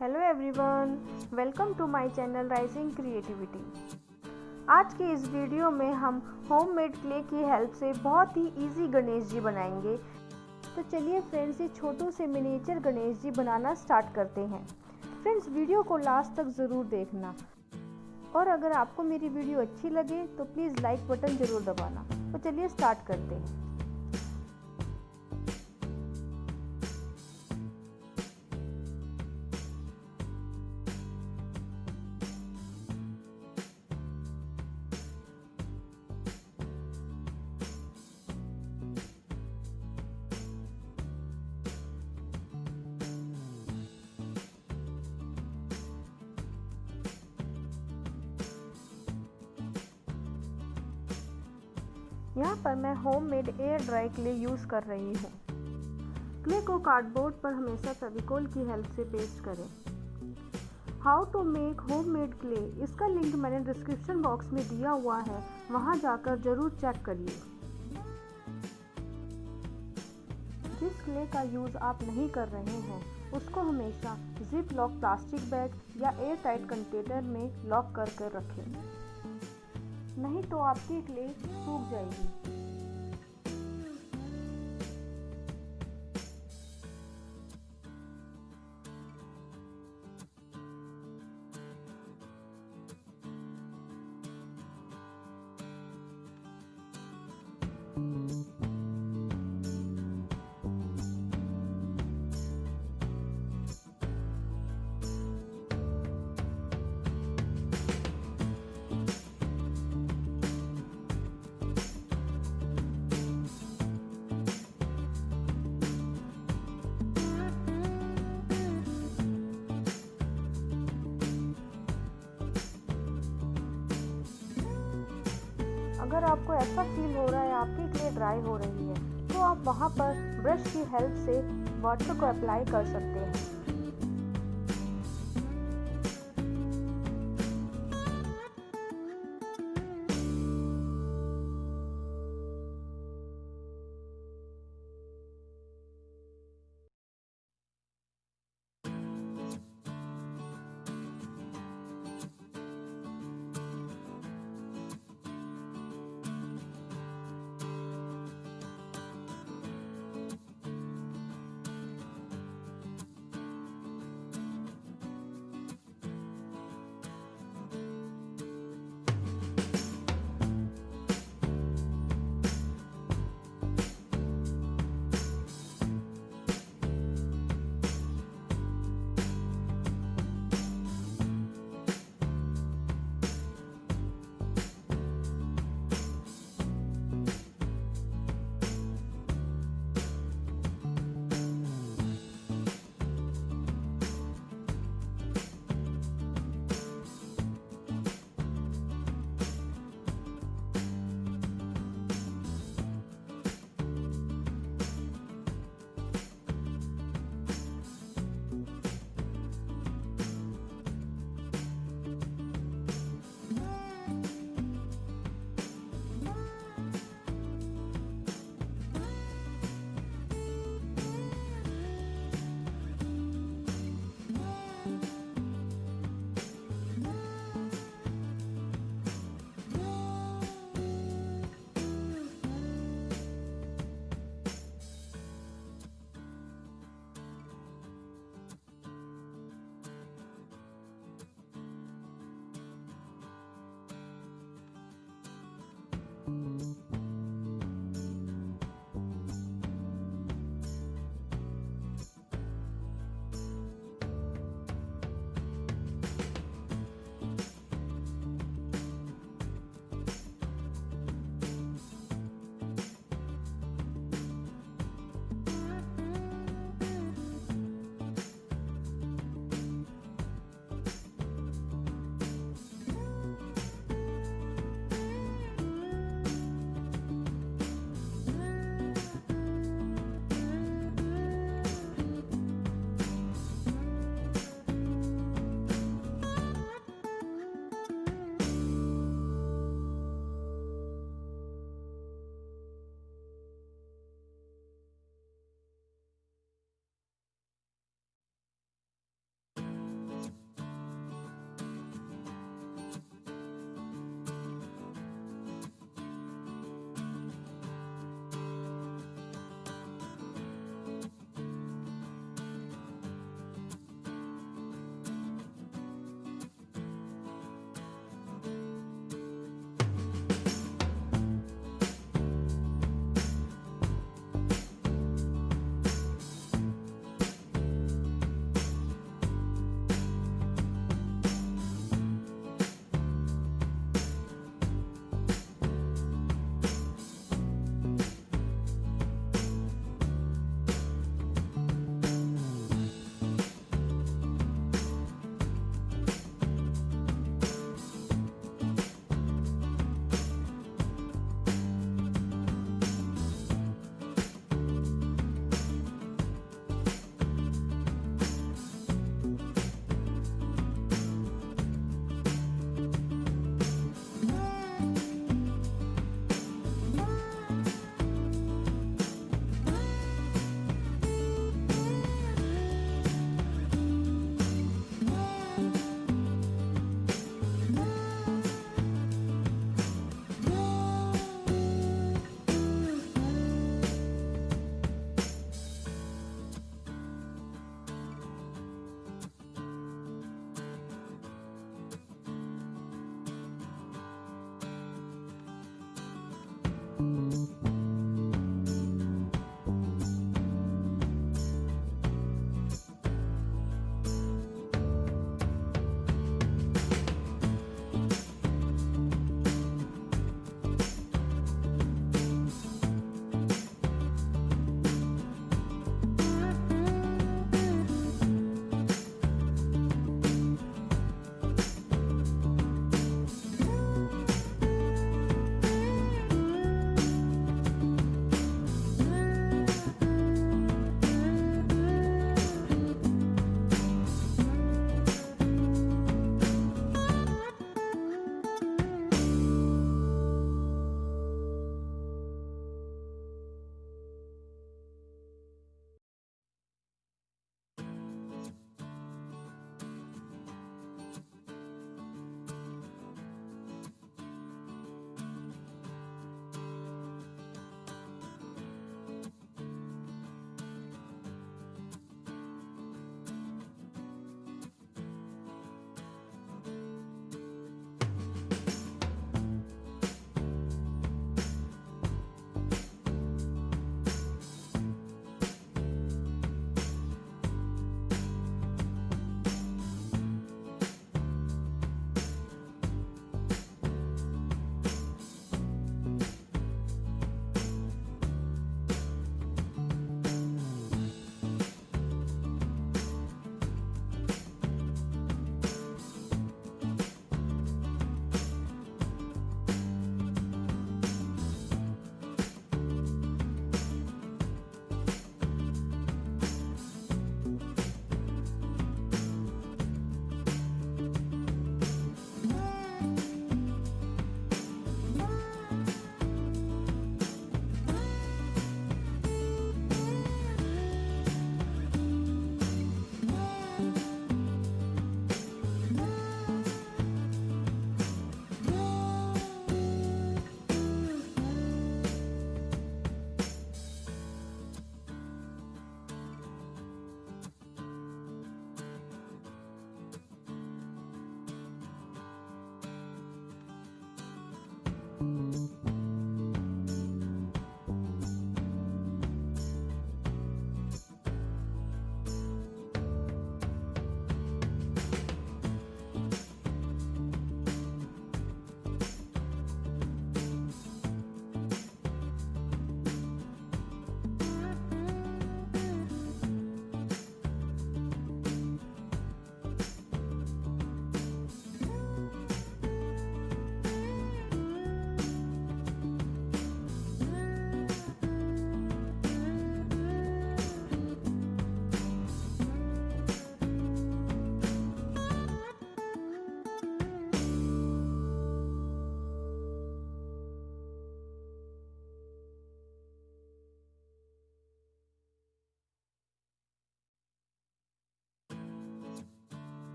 Hello everyone, welcome to my channel Rising Creativity. आज के इस वीडियो में हम होम मेड क्ले की हेल्प से बहुत ही इजी गणेश जी बनाएंगे। तो चलिए फ्रेंड्स, ये छोटू से मिनिएचर गणेश जी बनाना स्टार्ट करते हैं। फ्रेंड्स, वीडियो को लास्ट तक ज़रूर देखना और अगर आपको मेरी वीडियो अच्छी लगे तो प्लीज़ लाइक बटन ज़रूर दबाना। तो चलिए स्टार्ट करते हैं। यहाँ पर मैं home made air dry clay use कर रही हूँ। क्ले को कार्डबोर्ड पर हमेशा फेविकोल की हेल्प से पेस्ट करें। How to make homemade clay, इसका लिंक मैंने डिस्क्रिप्शन बॉक्स में दिया हुआ है, वहाँ जाकर ज़रूर चेक करिए। जिस क्ले का यूज़ आप नहीं कर रहे हैं उसको हमेशा जिप लॉक प्लास्टिक बैग या एयर टाइट कंटेनर में लॉक कर रखें, नहीं तो आपकी क्ले सूख जाएगी। अगर आपको ऐसा फील हो रहा है आपकी क्ले ड्राई हो रही है तो आप वहाँ पर ब्रश की हेल्प से वाटर को अप्लाई कर सकते हैं।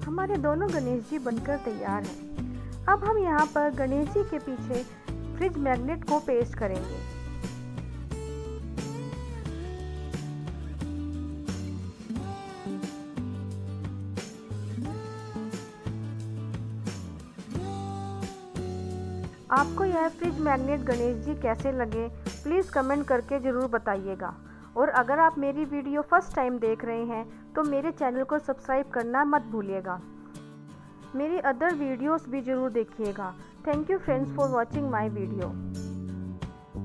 हमारे दोनों गणेश जी बनकर तैयार हैं। अब हम यहाँ पर गणेश जी के पीछे फ्रिज मैग्नेट को पेस्ट करेंगे। आपको यह फ्रिज मैग्नेट गणेश जी कैसे लगे प्लीज़ कमेंट करके ज़रूर बताइएगा। और अगर आप मेरी वीडियो फर्स्ट टाइम देख रहे हैं तो मेरे चैनल को सब्सक्राइब करना मत भूलिएगा। मेरी अदर वीडियोस भी ज़रूर देखिएगा। Thank you friends for watching my video.